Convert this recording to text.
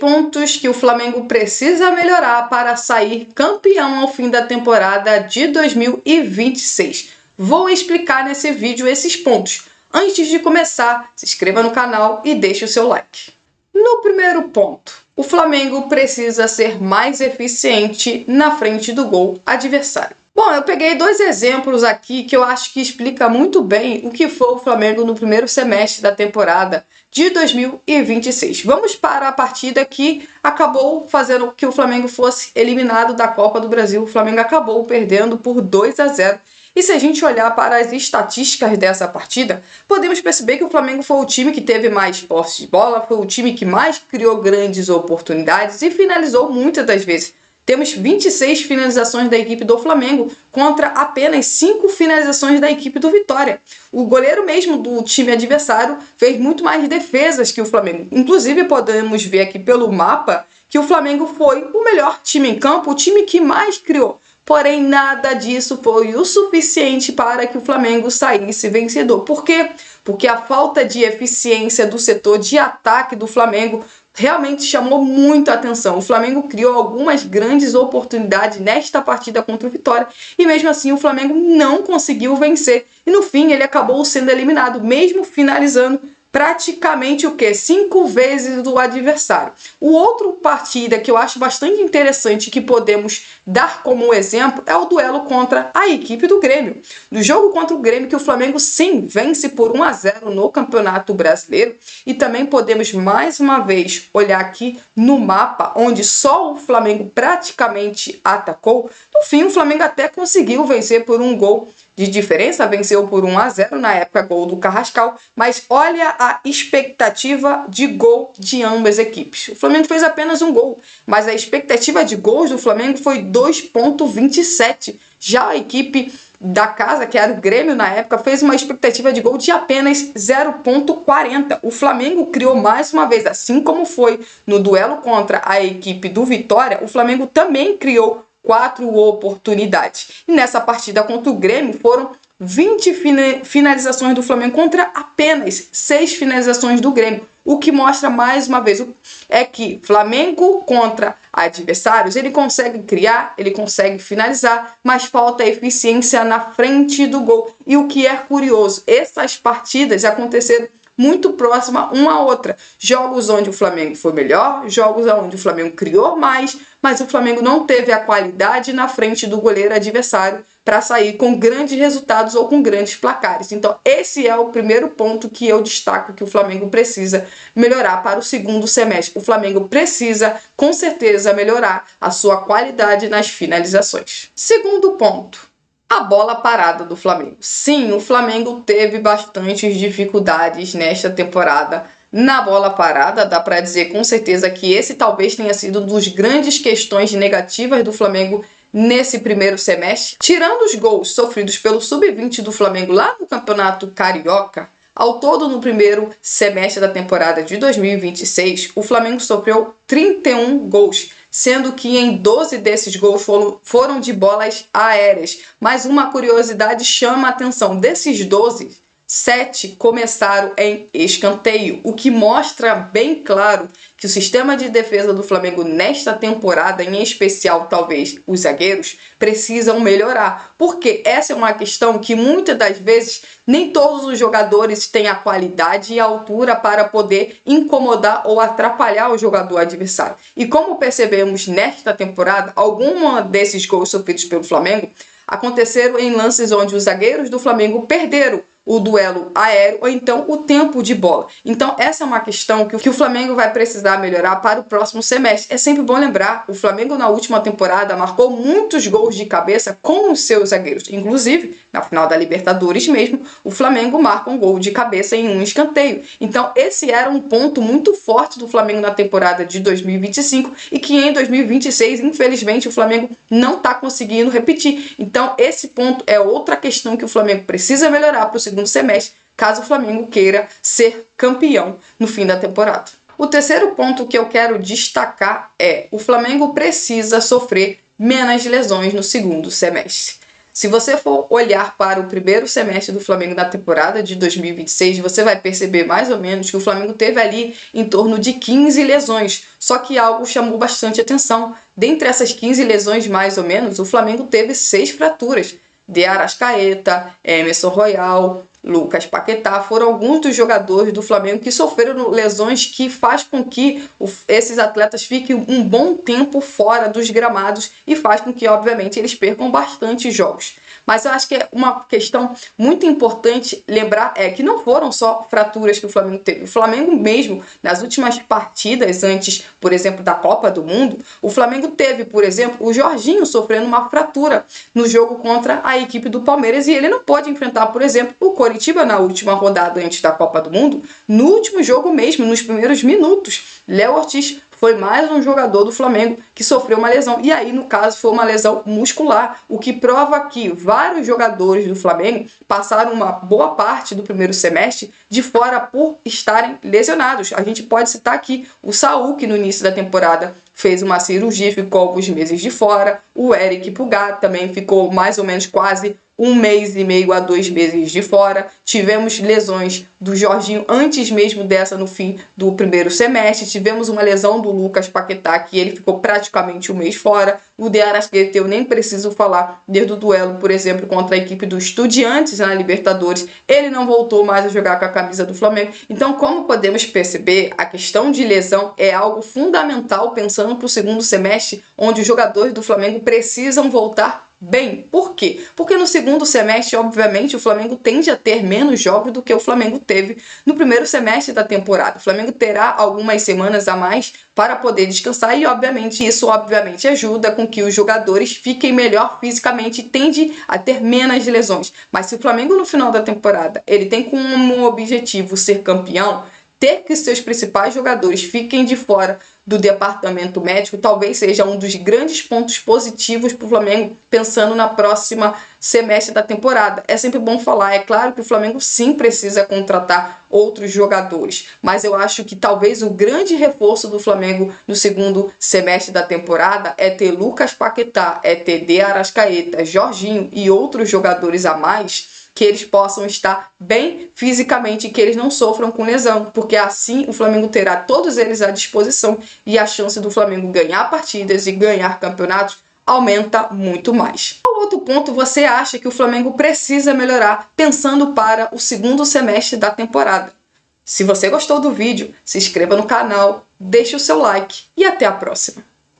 pontos que o Flamengo precisa melhorar para sair campeão ao fim da temporada de 2026. Vou explicar nesse vídeo esses pontos. Antes de começar, se inscreva no canal e deixe o seu like. No primeiro ponto, o Flamengo precisa ser mais eficiente na frente do gol adversário. Bom, eu peguei dois exemplos aqui que eu acho que explica muito bem o que foi o Flamengo no primeiro semestre da temporada de 2026. Vamos para a partida que acabou fazendo que o Flamengo fosse eliminado da Copa do Brasil. O Flamengo acabou perdendo por 2-0. E se a gente olhar para as estatísticas dessa partida, podemos perceber que o Flamengo foi o time que teve mais posse de bola, foi o time que mais criou grandes oportunidades e finalizou muitas das vezes. Temos 26 finalizações da equipe do Flamengo contra apenas 5 finalizações da equipe do Vitória. O goleiro mesmo do time adversário fez muito mais defesas que o Flamengo. Inclusive, podemos ver aqui pelo mapa que o Flamengo foi o melhor time em campo, o time que mais criou. Porém, nada disso foi o suficiente para que o Flamengo saísse vencedor. Por quê? Porque a falta de eficiência do setor de ataque do Flamengo realmente chamou muito a atenção. O Flamengo criou algumas grandes oportunidades nesta partida contra o Vitória e mesmo assim o Flamengo não conseguiu vencer. E no fim ele acabou sendo eliminado, mesmo finalizando praticamente o quê? 5 vezes do adversário. O outro partida que eu acho bastante interessante que podemos dar como exemplo é o duelo contra a equipe do Grêmio. No jogo contra o Grêmio que o Flamengo sim vence por 1-0 no Campeonato Brasileiro e também podemos mais uma vez olhar aqui no mapa onde só o Flamengo praticamente atacou. No fim o Flamengo até conseguiu vencer por um gol de diferença, venceu por 1-0, na época gol do Carrascal, mas olha a expectativa de gol de ambas as equipes. O Flamengo fez apenas um gol, mas a expectativa de gols do Flamengo foi 2,27. Já a equipe da casa, que era o Grêmio na época, fez uma expectativa de gol de apenas 0,40. O Flamengo criou mais uma vez, assim como foi no duelo contra a equipe do Vitória, o Flamengo também criou 4 oportunidades. E nessa partida contra o Grêmio foram 20 finalizações do Flamengo contra apenas 6 finalizações do Grêmio. O que mostra mais uma vez é que Flamengo contra adversários, ele consegue criar, ele consegue finalizar, mas falta eficiência na frente do gol. E o que é curioso, essas partidas aconteceram muito próxima uma à outra. Jogos onde o Flamengo foi melhor, jogos onde o Flamengo criou mais, mas o Flamengo não teve a qualidade na frente do goleiro adversário para sair com grandes resultados ou com grandes placares. Então, esse é o primeiro ponto que eu destaco que o Flamengo precisa melhorar para o segundo semestre. O Flamengo precisa, com certeza, melhorar a sua qualidade nas finalizações. Segundo ponto, a bola parada do Flamengo. Sim, o Flamengo teve bastantes dificuldades nesta temporada na bola parada. Dá para dizer com certeza que esse talvez tenha sido um dos grandes questões negativas do Flamengo nesse primeiro semestre. Tirando os gols sofridos pelo Sub-20 do Flamengo lá no Campeonato Carioca, ao todo no primeiro semestre da temporada de 2026, o Flamengo sofreu 31 gols, sendo que em 12 desses gols foram de bolas aéreas. Mas uma curiosidade chama a atenção: desses 12, 7 começaram em escanteio, o que mostra bem claro que o sistema de defesa do Flamengo nesta temporada, em especial talvez os zagueiros, precisam melhorar, porque essa é uma questão que muitas das vezes nem todos os jogadores têm a qualidade e a altura para poder incomodar ou atrapalhar o jogador adversário. E como percebemos nesta temporada, alguns desses gols sofridos pelo Flamengo aconteceram em lances onde os zagueiros do Flamengo perderam o duelo aéreo ou então o tempo de bola. Então essa é uma questão que o Flamengo vai precisar melhorar para o próximo semestre. É sempre bom lembrar, o Flamengo na última temporada marcou muitos gols de cabeça com os seus zagueiros. Inclusive, na final da Libertadores mesmo, o Flamengo marca um gol de cabeça em um escanteio. Então esse era um ponto muito forte do Flamengo na temporada de 2025 e que em 2026, infelizmente, o Flamengo não está conseguindo repetir. Então esse ponto é outra questão que o Flamengo precisa melhorar para o segundo semestre, caso o Flamengo queira ser campeão no fim da temporada. O terceiro ponto que eu quero destacar é: o Flamengo precisa sofrer menos lesões no segundo semestre. Se você for olhar para o primeiro semestre do Flamengo na temporada de 2026, você vai perceber mais ou menos que o Flamengo teve ali em torno de 15 lesões. Só que algo chamou bastante atenção. Dentre essas 15 lesões, mais ou menos, o Flamengo teve 6 fraturas. De Arrascaeta, Emerson Royal, Lucas Paquetá, foram alguns dos jogadores do Flamengo que sofreram lesões que faz com que esses atletas fiquem um bom tempo fora dos gramados e faz com que, obviamente, eles percam bastante jogos. Mas eu acho que é uma questão muito importante lembrar que não foram só fraturas que o Flamengo teve. O Flamengo mesmo, nas últimas partidas antes, por exemplo, da Copa do Mundo, o Flamengo teve, por exemplo, o Jorginho sofrendo uma fratura no jogo contra a equipe do Palmeiras e ele não pode enfrentar, por exemplo, o Coritiba na última rodada antes da Copa do Mundo. No último jogo mesmo, nos primeiros minutos, Léo Ortiz foi mais um jogador do Flamengo que sofreu uma lesão. E aí, no caso, foi uma lesão muscular, o que prova que vários jogadores do Flamengo passaram uma boa parte do primeiro semestre de fora por estarem lesionados. A gente pode citar aqui o Saúl, que no início da temporada fez uma cirurgia e ficou alguns meses de fora. O Eric Pulgar também ficou mais ou menos quase 1 mês e meio a 2 meses de fora. Tivemos lesões do Jorginho antes mesmo dessa, no fim do primeiro semestre. Tivemos uma lesão do Lucas Paquetá, que ele ficou praticamente 1 mês fora. O de Arrascaeta eu nem preciso falar, desde o duelo, por exemplo, contra a equipe do Estudiantes na Libertadores. Ele não voltou mais a jogar com a camisa do Flamengo. Então, como podemos perceber, a questão de lesão é algo fundamental pensando para o segundo semestre, onde os jogadores do Flamengo precisam voltar bem. Por quê? Porque no segundo semestre, obviamente, o Flamengo tende a ter menos jogos do que o Flamengo teve no primeiro semestre da temporada. O Flamengo terá algumas semanas a mais para poder descansar e, obviamente, isso ajuda com que os jogadores fiquem melhor fisicamente e tende a ter menos lesões. Mas se o Flamengo no final da temporada ele tem como objetivo ser campeão, ter que seus principais jogadores fiquem de fora do departamento médico talvez seja um dos grandes pontos positivos para o Flamengo pensando na próxima semestre da temporada. É sempre bom falar, é claro que o Flamengo sim precisa contratar outros jogadores, mas eu acho que talvez o grande reforço do Flamengo no segundo semestre da temporada é ter Lucas Paquetá, é ter De Arrascaeta, Jorginho e outros jogadores a mais que eles possam estar bem fisicamente e que eles não sofram com lesão, porque assim o Flamengo terá todos eles à disposição e a chance do Flamengo ganhar partidas e ganhar campeonatos aumenta muito mais. Qual outro ponto você acha que o Flamengo precisa melhorar pensando para o segundo semestre da temporada? Se você gostou do vídeo, se inscreva no canal, deixe o seu like e até a próxima!